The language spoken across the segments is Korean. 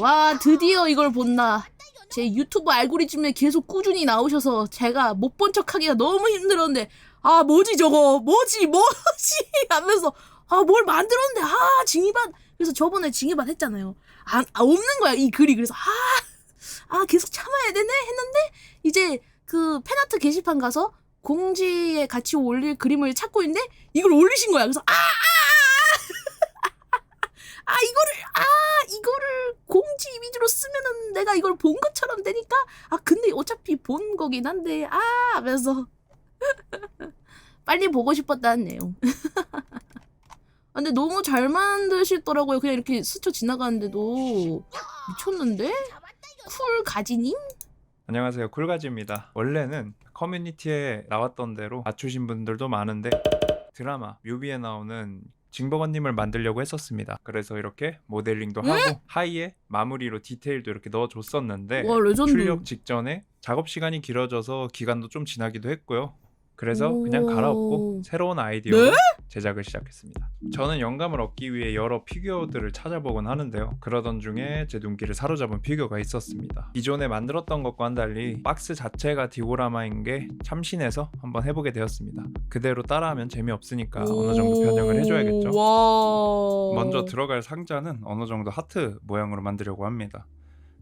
와 드디어 이걸 본다. 제 유튜브 알고리즘에 계속 꾸준히 나오셔서 제가 못 본 척하기가 너무 힘들었는데 아 뭐지 저거 뭐지 하면서 아 뭘 만들었는데 아 징이밭. 그래서 저번에 징이밭 했잖아요. 없는 거야 이 글이. 그래서 계속 참아야 되네 했는데 이제 그 팬아트 게시판 가서 공지에 같이 올릴 그림을 찾고 있는데 이걸 올리신 거야. 그래서 이거를 공지 이미지로 쓰면은 내가 이걸 본 것처럼 되니까 근데 어차피 본 거긴 한데 하면서 빨리 보고 싶었다는 내용. 근데 너무 잘 만드시더라고요. 그냥 이렇게 스쳐 지나가는데도 미쳤는데? 쿨 가지님? 안녕하세요, 쿨가지입니다. 원래는 커뮤니티에 나왔던 대로 맞추신 분들도 많은데 드라마 뮤비에 나오는 징버거님을 만들려고 했었습니다. 그래서 이렇게 모델링도 하고 하이에 마무리로 디테일도 이렇게 넣어줬었는데 와 레전드. 출력 직전에 작업 시간이 길어져서 기간도 좀 지나기도 했고요. 그래서 그냥 갈아엎고 새로운 아이디어로 제작을 시작했습니다. 저는 영감을 얻기 위해 여러 피규어들을 찾아보곤 하는데요. 그러던 중에 제 눈길을 사로잡은 피규어가 있었습니다. 기존에 만들었던 것과는 달리 박스 자체가 디오라마인 게 참신해서 한번 해보게 되었습니다. 그대로 따라하면 재미없으니까 어느 정도 변형을 해줘야겠죠. 먼저 들어갈 상자는 어느 정도 하트 모양으로 만들려고 합니다.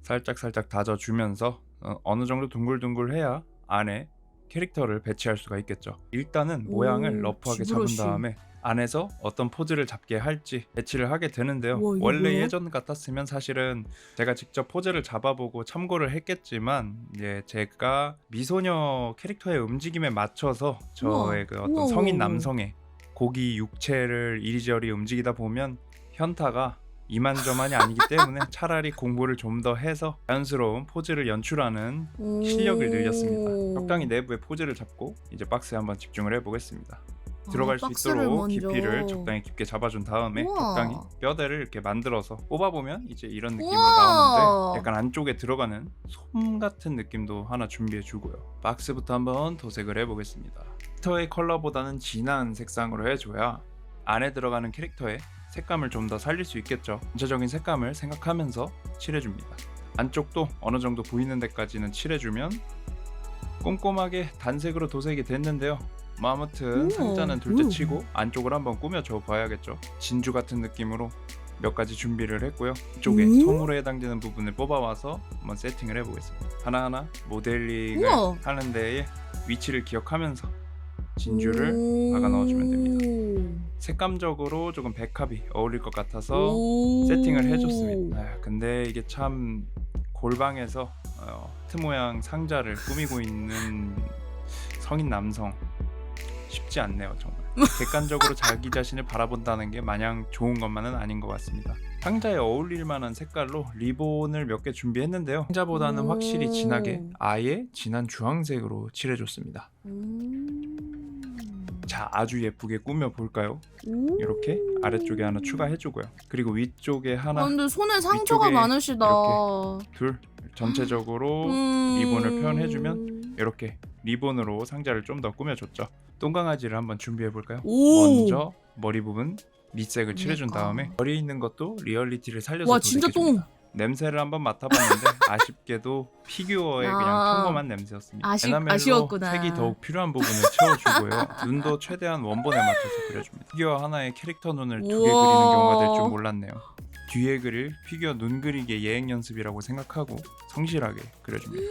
살짝 다져주면서 어느 정도 둥글둥글해야 안에 캐릭터를 배치할 수가 있겠죠. 일단은 모양을 러프하게 잡은 다음에 안에서 어떤 포즈를 잡게 할지 배치를 하게 되는데요. 원래 예전 같았으면 사실은 제가 직접 포즈를 잡아보고 참고를 했겠지만 제가 미소녀 캐릭터의 움직임에 맞춰서 저의 그 어떤 성인 남성의 고기 육체를 이리저리 움직이다 보면 현타가 이만저만이 아니기 때문에 차라리 공부를 좀 더 해서 자연스러운 포즈를 연출하는 실력을 늘렸습니다. 적당히 내부의 포즈를 잡고 이제 박스에 한번 집중을 해보겠습니다. 들어갈 수 있도록 깊이를 적당히 깊게 잡아준 다음에 적당히 뼈대를 이렇게 만들어서 뽑아보면 이제 이런 느낌으로 나오는데 약간 안쪽에 들어가는 솜 같은 느낌도 하나 준비해주고요. 박스부터 한번 도색을 해보겠습니다. 캐릭터의 컬러보다는 진한 색상으로 해줘야 안에 들어가는 캐릭터의 색감을 좀 더 살릴 수 있겠죠. 전체적인 색감을 생각하면서 칠해줍니다. 안쪽도 어느 정도 보이는 데까지는 칠해주면 꼼꼼하게 단색으로 도색이 됐는데요. 아무튼 상자는 둘째치고 안쪽을 한번 꾸며줘 봐야겠죠. 진주 같은 느낌으로 몇 가지 준비를 했고요. 이쪽에 솜으로 해당되는 부분을 뽑아와서 한번 세팅을 해보겠습니다. 하나하나 모델링을 하는 데에 위치를 기억하면서 진주를 박아 넣어주면 됩니다. 색감적으로 조금 백합이 어울릴 것 같아서 세팅을 해줬습니다. 근데 이게 참 골방에서 하트 모양 상자를 꾸미고 있는 성인 남성 쉽지 않네요. 정말 객관적으로 자기 자신을 바라본다는 게 마냥 좋은 것만은 아닌 것 같습니다. 상자에 어울릴 만한 색깔로 리본을 몇 개 준비했는데요. 상자보다는 확실히 진하게 아예 진한 주황색으로 칠해줬습니다. 자, 아주 예쁘게 꾸며볼까요? 이렇게 아래쪽에 하나 추가해주고요. 그리고 위쪽에 하나. 근데 손에 상처가 많으시다. 이렇게 둘 전체적으로 리본을 표현해주면 이렇게 리본으로 상자를 좀 더 꾸며줬죠. 똥강아지를 한번 준비해볼까요? 먼저 머리 부분 밑색을 칠해준 다음에 머리에 있는 것도 리얼리티를 살려서 도색해줍니다. 냄새를 한번 맡아봤는데 아쉽게도 피규어의 그냥 평범한 냄새였습니다. 에나멜로 색이 더욱 필요한 부분을 채워주고요. 눈도 최대한 원본에 맞춰서 그려줍니다. 피규어 하나에 캐릭터 눈을 2개 그리는 경우가 될 줄 몰랐네요. 뒤에 그릴 피규어 눈 그리기의 예행 연습이라고 생각하고 성실하게 그려줍니다.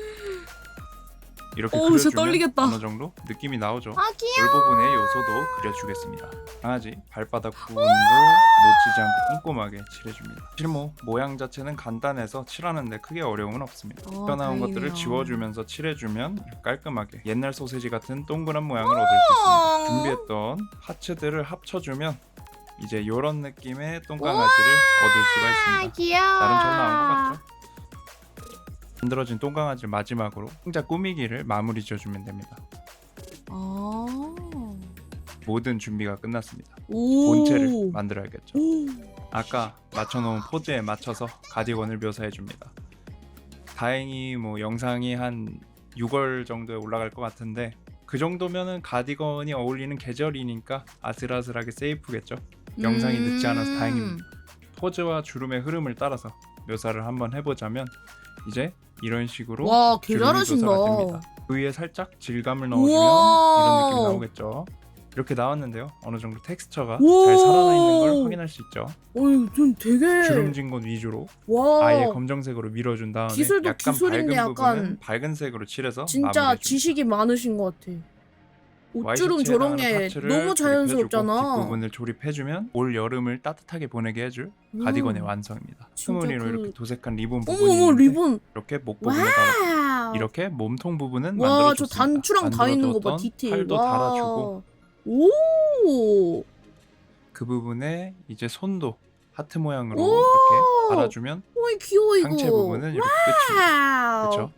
이렇게 그려주면 어느 정도 느낌이 나오죠. 볼 부분의 요소도 그려주겠습니다. 강아지 발바닥 부분도 놓치지 않고 꼼꼼하게 칠해줍니다. 사실 모양 자체는 간단해서 칠하는데 크게 어려움은 없습니다. 튀어나온 것들을 지워주면서 칠해주면 깔끔하게 옛날 소세지 같은 동그란 모양을 얻을 수 있습니다. 준비했던 파츠들을 합쳐주면 이제 이런 느낌의 똥강아지를 얻을 수가 있습니다. 나름 잘 나온 것 같죠? 만들어진 똥강아지를 마지막으로 상자 꾸미기를 마무리 지어주면 됩니다. 모든 준비가 끝났습니다. 본체를 만들어야겠죠. 아까 맞춰놓은 포즈에 맞춰서 가디건을 묘사해줍니다. 다행히 영상이 한 6월 정도에 올라갈 것 같은데 그 정도면은 가디건이 어울리는 계절이니까 아슬아슬하게 세이프겠죠. 영상이 늦지 않아서 다행입니다. 포즈와 주름의 흐름을 따라서 묘사를 한번 해보자면 이제 이런 식으로 와, 개 주름이 잘하신다. 묘사가 됩니다. 그 위에 살짝 질감을 넣어주면 우와. 이런 느낌이 나오겠죠. 이렇게 나왔는데요. 어느 정도 텍스처가 우와. 잘 살아나 있는 걸 확인할 수 있죠. 어이, 좀 되게 주름진 곳 위주로 와. 아예 검정색으로 밀어준 다음에 기술도 약간 기술인데 밝은 약간 부분은 밝은 색으로 칠해서 진짜 마무리해줍니다. 지식이 많으신 것 같아. 옷주름 와이셔츠에 저런 해당하는 게 파츠를 너무 자연스럽잖아. 조립해주고 뒷부분을 조립해주면 올 여름을 따뜻하게 보내게 해줄 가디건의 완성입니다. 진짜 스무리로 그- 이렇게 도색한 리본 어머 부분이 어머 있는데 리본. 이렇게 목 부분에 달아 와우. 이렇게 몸통 부분은 와, 저 만들어줬습니다. 단추랑 다 있는 거 봐. 만들어뒀던 디테일. 팔도 와. 달아주고 오. 그 부분에 이제 손도 하트 모양으로 오! 이렇게 달아주면 어이 귀여워 이거. 상체 부분은 이렇게 끝입니다. 와우. 그렇죠?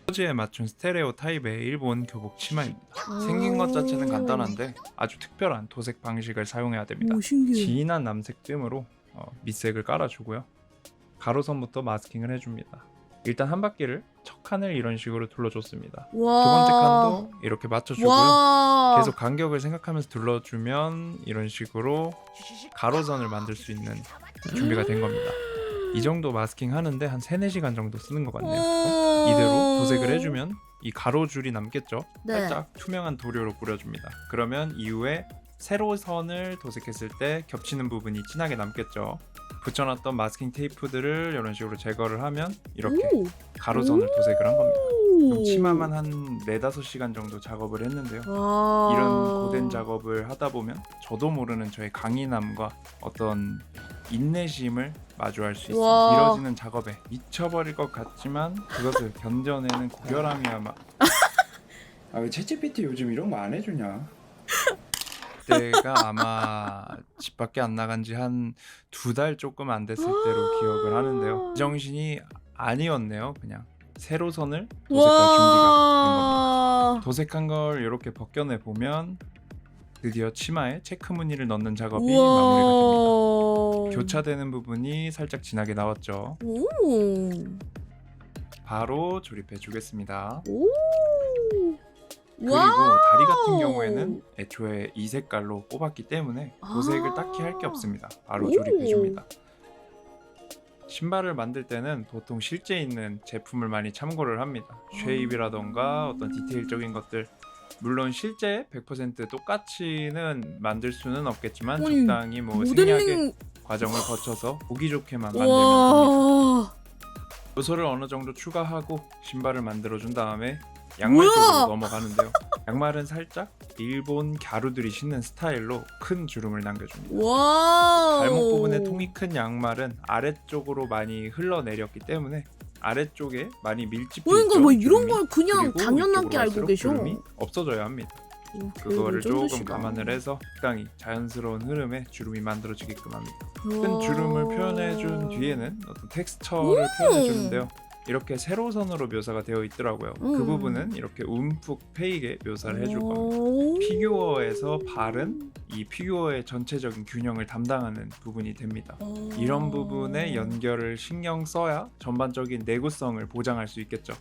포즈에 맞춘 스테레오 타입의 일본 교복 치마입니다. 생긴 것 자체는 간단한데 아주 특별한 도색 방식을 사용해야 됩니다. 오, 신기해. 진한 남색 뜸으로 밑색을 깔아주고요. 가로선부터 마스킹을 해줍니다. 일단 한 바퀴를 첫 칸을 이런 식으로 둘러줬습니다. 와. 두 번째 칸도 이렇게 맞춰주고요. 와. 계속 간격을 생각하면서 둘러주면 이런 식으로 가로선을 만들 수 있는 준비가 된 겁니다. 이 정도 마스킹 하는데 한 3-4시간 정도 쓰는 것 같네요. 이대로 도색을 해주면 이 가로줄이 남겠죠. 네. 살짝 투명한 도료로 뿌려줍니다. 그러면 이후에 세로선을 도색했을 때 겹치는 부분이 진하게 남겠죠. 붙여놨던 마스킹 테이프들을 이런 식으로 제거를 하면 이렇게 오. 가로선을 도색을 한 겁니다. 오. 그럼 치마만 한 4-5시간 정도 작업을 했는데요. 와. 이런 고된 작업을 하다 보면 저도 모르는 저의 강인함과 어떤 인내심을 마주할 수 있습니다. 와. 이뤄지는 작업에 미쳐버릴 것 같지만 그것을 견뎌내는 고결함이야말로 아, 왜 챗GPT 요즘 이런 거 안 해주냐? 그때가 아마 집 밖에 안 나간 지 한 2달 조금 안 됐을 때로 기억을 하는데요. 정신이 아니었네요. 그냥 세로선을 도색할 준비가 된 겁니다. 도색한 걸 이렇게 벗겨내 보면 드디어 치마에 체크 무늬를 넣는 작업이 마무리가 됩니다. 교차되는 부분이 살짝 진하게 나왔죠. 오. 바로 조립해 주겠습니다. 오. 그리고 다리 같은 경우에는 애초에 이 색깔로 뽑았기 때문에 도색을 딱히 할 게 없습니다. 바로 오. 조립해 줍니다. 신발을 만들 때는 보통 실제 있는 제품을 많이 참고를 합니다. 쉐입이라던가 어떤 디테일적인 것들, 물론 실제 100% 똑같이는 만들 수는 없겠지만 아니, 적당히 뭐 생략의 모델링. 과정을 거쳐서 보기 좋게만 만들면 됩니다. 와. 요소를 어느 정도 추가하고 신발을 만들어준 다음에 양말 쪽으로 넘어가는데요. 양말은 살짝 일본 갸루들이 신는 스타일로 큰 주름을 남겨줍니다. 와. 발목 부분에 통이 큰 양말은 아래쪽으로 많이 흘러내렸기 때문에 아래쪽에 많이 밀집해 있죠. 그러니까 뭐 이런 주름이. 걸 그냥 그리고 당연하게 위쪽으로 알고 갈수록 계셔. 주름이 없어져야 합니다. 그거를 조금 감안을 해서 적당히 자연스러운 흐름에 주름이 만들어지게끔 합니다. 큰 주름을 표현해준 뒤에는 어떤 텍스처를 표현해주는데요. 이렇게 세로선으로 묘사가 되어 있더라고요. 그 부분은 이렇게 움푹 패이게 묘사를 해줄 겁니다. 피규어에서 발은 이 피규어의 전체적인 균형을 담당하는 부분이 됩니다. 이런 부분에 연결을 신경 써야 전반적인 내구성을 보장할 수 있겠죠.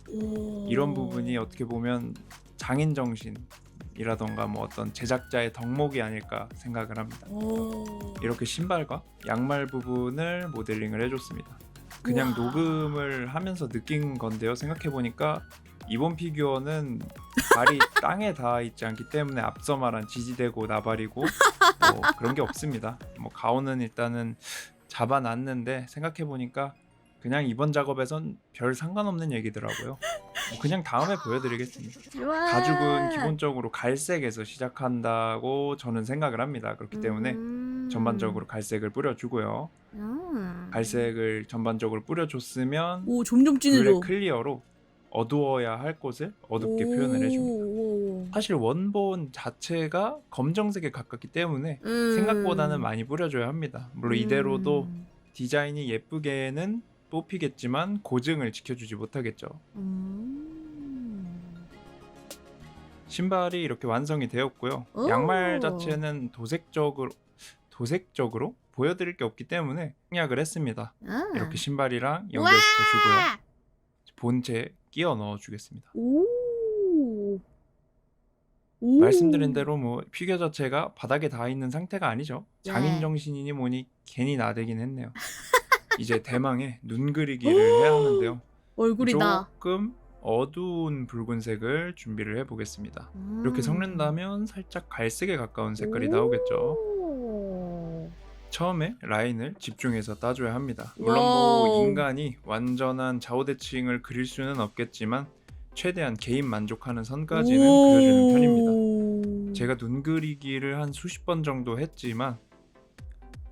이런 부분이 어떻게 보면 장인 정신이라던가 뭐 어떤 제작자의 덕목이 아닐까 생각을 합니다. 이렇게 신발과 양말 부분을 모델링을 해줬습니다. 그냥 우와. 녹음을 하면서 느낀 건데요. 생각해보니까 이번 피규어는 발이 땅에 닿아 있지 않기 때문에 앞서 말한 지지대고 나발이고 뭐 그런 게 없습니다. 뭐 가온은 일단은 잡아놨는데 생각해보니까 그냥 이번 작업에선 별 상관없는 얘기더라고요. 뭐 그냥 다음에 보여드리겠습니다. 가죽은 기본적으로 갈색에서 시작한다고 저는 생각을 합니다. 그렇기 때문에 전반적으로 갈색을 뿌려주고요. 갈색을 전반적으로 뿌려줬으면 오, 점점 블랙 진해져. 클리어로 어두워야 할 곳을 어둡게 표현을 해줍니다. 사실 원본 자체가 검정색에 가깝기 때문에 생각보다는 많이 뿌려줘야 합니다. 물론 이대로도 디자인이 예쁘게는 뽑히겠지만 고증을 지켜주지 못하겠죠. 신발이 이렇게 완성이 되었고요. 양말 자체는 도색적으로 보여드릴 게 없기 때문에 생략을 했습니다. 이렇게 신발이랑 연결시켜주고요. 본체 끼워 넣어주겠습니다. 말씀드린 대로 뭐 피규어 자체가 바닥에 닿아 있는 상태가 아니죠. 장인 정신이니 뭐니 괜히 나대긴 했네요. 이제 대망의 눈 그리기를 해야 하는데요. 얼굴이다. 조금 어두운 붉은색을 준비를 해보겠습니다. 이렇게 섞는다면 살짝 갈색에 가까운 색깔이 나오겠죠. 처음에 라인을 집중해서 따줘야 합니다. 물론 뭐 인간이 완전한 좌우대칭을 그릴 수는 없겠지만 최대한 개인 만족하는 선까지는 그려주는 편입니다. 제가 눈 그리기를 한 수십 번 정도 했지만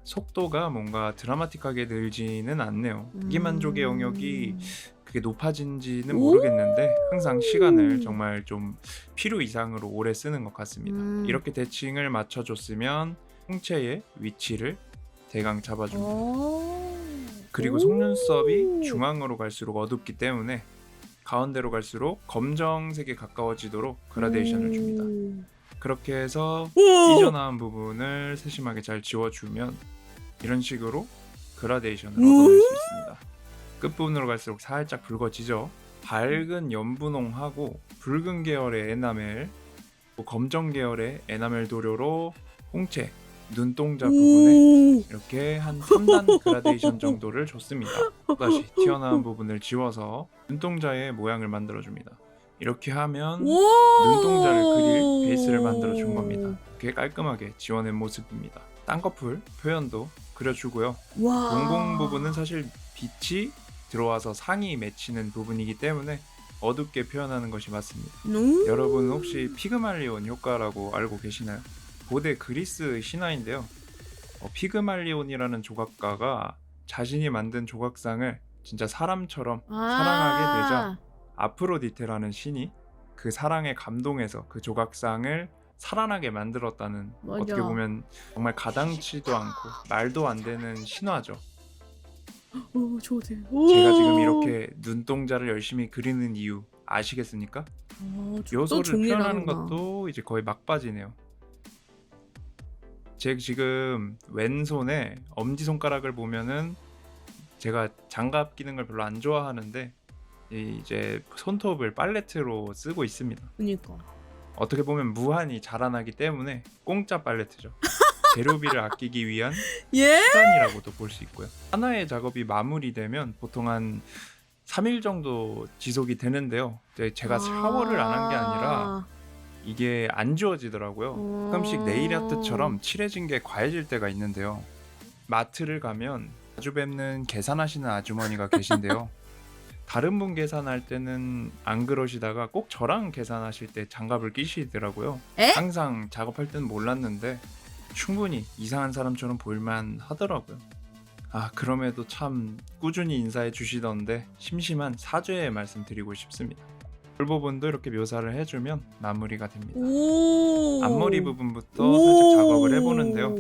속도가 뭔가 드라마틱하게 늘지는 않네요. 자기 만족의 영역이 그게 높아진지는 모르겠는데 항상 시간을 정말 좀 필요 이상으로 오래 쓰는 것 같습니다. 이렇게 대칭을 맞춰줬으면 홍채의 위치를 대강 잡아줍니다. 그리고 속눈썹이 중앙으로 갈수록 어둡기 때문에 가운데로 갈수록 검정색에 가까워지도록 그라데이션을 줍니다. 그렇게 해서 삐져나온 부분을 세심하게 잘 지워주면 이런 식으로 그라데이션을 얻어낼 수 있습니다. 끝부분으로 갈수록 살짝 붉어지죠. 밝은 연분홍하고 붉은 계열의 에나멜, 검정 계열의 에나멜 도료로 홍채, 눈동자 부분에 이렇게 한 3단 그라데이션 정도를 줬습니다. 다시 튀어나온 부분을 지워서 눈동자의 모양을 만들어줍니다. 이렇게 하면 눈동자를 그릴 베이스를 만들어준 겁니다. 이렇게 깔끔하게 지워낸 모습입니다. 쌍꺼풀 표현도 그려주고요. 동공 부분은 사실 빛이 들어와서 상이 맺히는 부분이기 때문에 어둡게 표현하는 것이 맞습니다. 여러분 혹시 피그말리온 효과라고 알고 계시나요? 고대 그리스 신화인데요. 피그말리온이라는 조각가가 자신이 만든 조각상을 진짜 사람처럼 사랑하게 되자 아프로디테라는 신이 그 사랑에 감동해서 그 조각상을 살아나게 만들었다는, 어떻게 보면 정말 가당치도 않고 말도 안 되는 신화죠. 제가 지금 이렇게 눈동자를 열심히 그리는 이유 아시겠습니까? 요소를 표현하는 것도 이제 거의 막바지네요. 제가 지금 왼손에 엄지손가락을 보면은 제가 장갑 끼는 걸 별로 안 좋아하는데 이제 손톱을 팔레트로 쓰고 있습니다. 그러니까 어떻게 보면 무한히 자라나기 때문에 공짜 팔레트죠. 재료비를 아끼기 위한 수단이라고도 볼 수 있고요. 하나의 작업이 마무리되면 보통 한 3일 정도 지속이 되는데요. 제가 샤워를 안 한 게 아니라 이게 안 지워지더라고요. 가끔씩 네일 아트처럼 칠해진 게 과해질 때가 있는데요. 마트를 가면 자주 뵙는 계산하시는 아주머니가 계신데요. 다른 분 계산할 때는 안 그러시다가 꼭 저랑 계산하실 때 장갑을 끼시더라고요. 항상 작업할 때는 몰랐는데 충분히 이상한 사람처럼 보일만 하더라고요. 그럼에도 참 꾸준히 인사해 주시던데 심심한 사죄의 말씀 드리고 싶습니다. 볼 부분도 이렇게 묘사를 해주면 마무리가 됩니다. 앞머리 부분부터 살짝 작업을 해보는데요.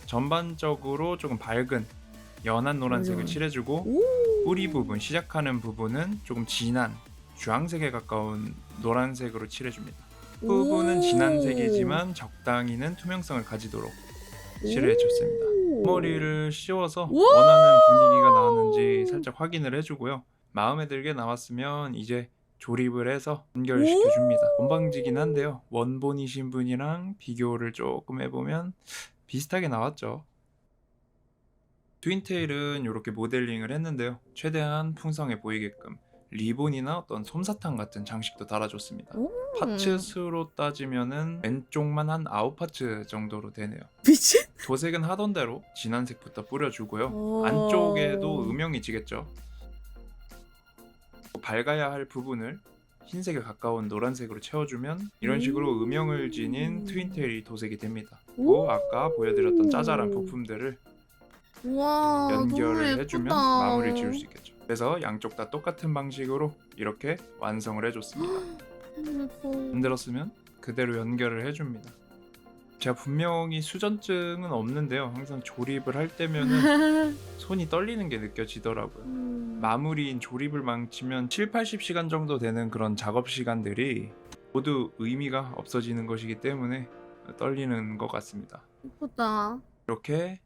전반적으로 조금 밝은 연한 노란색을 칠해주고 뿌리 부분, 시작하는 부분은 조금 진한 주황색에 가까운 노란색으로 칠해줍니다. 부분은 진한 색이지만 적당히는 투명성을 가지도록 칠해줬습니다. 머리를 씌워서 원하는 분위기가 나왔는지 살짝 확인을 해주고요. 마음에 들게 나왔으면 이제 조립을 해서 연결시켜줍니다. 건방지긴 한데요. 원본이신 분이랑 비교를 조금 해보면 비슷하게 나왔죠. 트윈테일은 이렇게 모델링을 했는데요. 최대한 풍성해 보이게끔 리본이나 어떤 솜사탕 같은 장식도 달아줬습니다. 파츠 수로 따지면은 왼쪽만 한 9파츠 정도로 되네요. 미친? 도색은 하던 대로 진한 색부터 뿌려주고요. 안쪽에도 음영이 지겠죠. 밝아야 할 부분을 흰색에 가까운 노란색으로 채워주면 이런 식으로 음영을 지닌 트윈테일이 도색이 됩니다. 그리고 아까 보여드렸던 짜잘한 부품들을 연결을 해주면 마무리를 지을 수 있겠죠. 그래서 양쪽 다 똑같은 방식으로 이렇게 완성을 해줬습니다. 힘들었으면 그대로 연결을 해줍니다. 제가 분명히 수전증은 없는데요. 항상 조립을 할 때면은 손이 떨리는 게 느껴지더라고요. 마무리인 조립을 망치면 7-80시간 정도 되는 그런 작업 시간들이 모두 의미가 없어지는 것이기 때문에 떨리는 것 같습니다. 예쁘다. 이렇게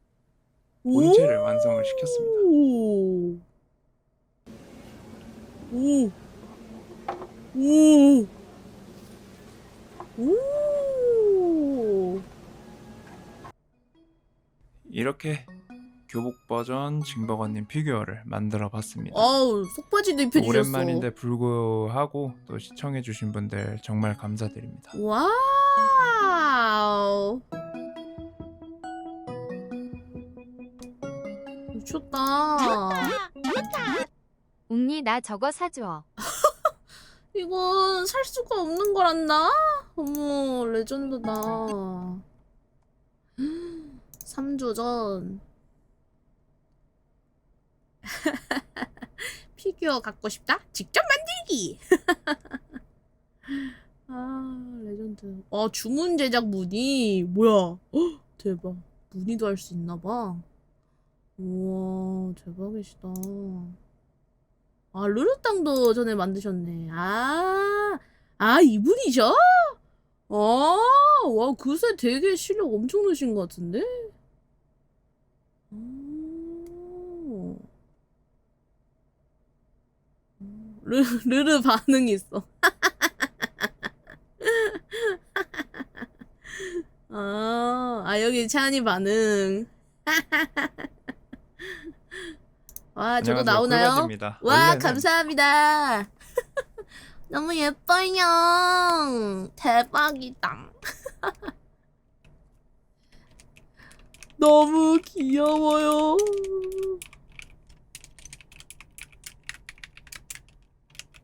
본체를 완성을 시켰습니다. 이렇게 교복 버전 징버거님 피규어를 만들어 봤습니다. 어우, 속바지도 입혀주셨어. 오랜만인데 불구하고 또 시청해주신 분들 정말 감사드립니다. 와우. 미쳤다. 웅니 나 저거 사줘. 이건 살 수가 없는 거란다? 어머, 레전드다. 3주 전. 피규어 갖고 싶다? 직접 만들기! 아, 레전드. 아, 주문 제작 무늬. 뭐야. 헉, 대박. 무늬도 할 수 있나봐. 우와, 대박이시다. 아, 루루땅도 전에 만드셨네. 이분이셔? 와, 그새 되게 실력 엄청 느신 것 같은데? 르르 반응 있어. 여기 차은이 반응. 와, 저거 안녕하세요, 나오나요? 꿀바지입니다. 와, 원래는- 감사합니다. 너무 예뻐요. 대박이다. 너무 귀여워요.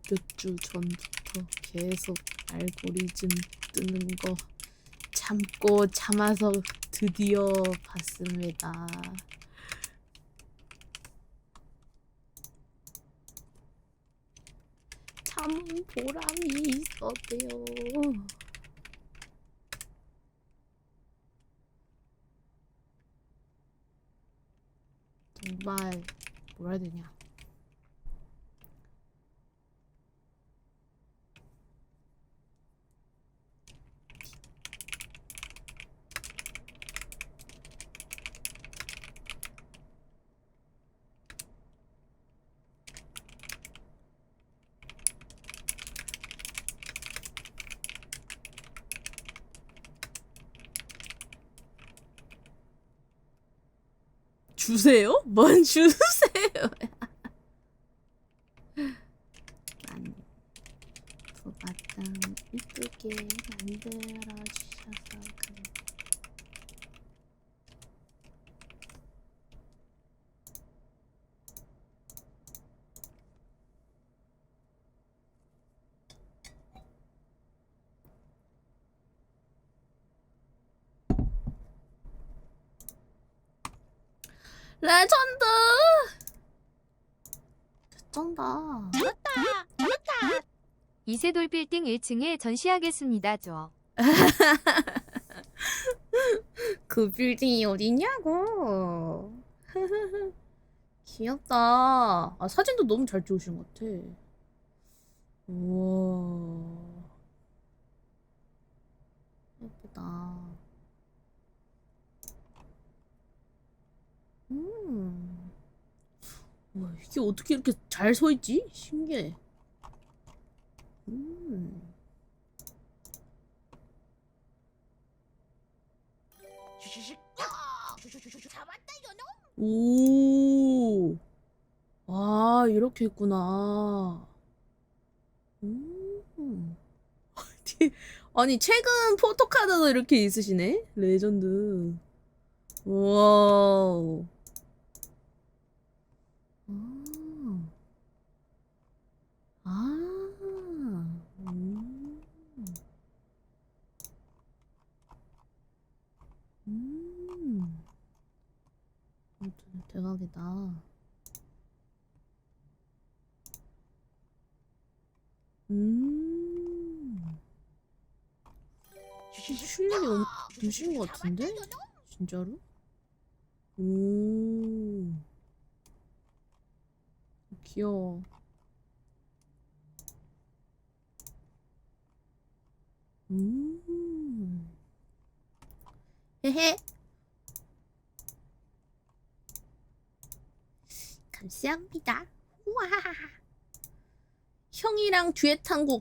몇 주 전부터 계속 알고리즘 뜨는 거 참고 참아서 드디어 봤습니다. 참은 보람이 있었대요. 정말 뭐라 해야 되냐. 주세요? 뭔 주세요? 만두바탕 이쁘게 만들어 주셔서 레전드! 쩐다. 이세돌 빌딩 1층에 전시하겠습니다. 줘. 그 빌딩이 어디냐고. 귀엽다. 아, 사진도 너무 잘 찍으신 것 같아. 우와. 예쁘다. 와, 이게 어떻게 이렇게 잘 서 있지? 신기해. 오. 아, 이렇게 있구나. 아니, 최근 포토카드도 이렇게 있으시네? 레전드. 와우. 대박이다. 실력이 엄청 것 같은데? 진짜로? 오. 귀여워. 헤헤. 감사합니다. 우와. 형이랑 듀엣한 곡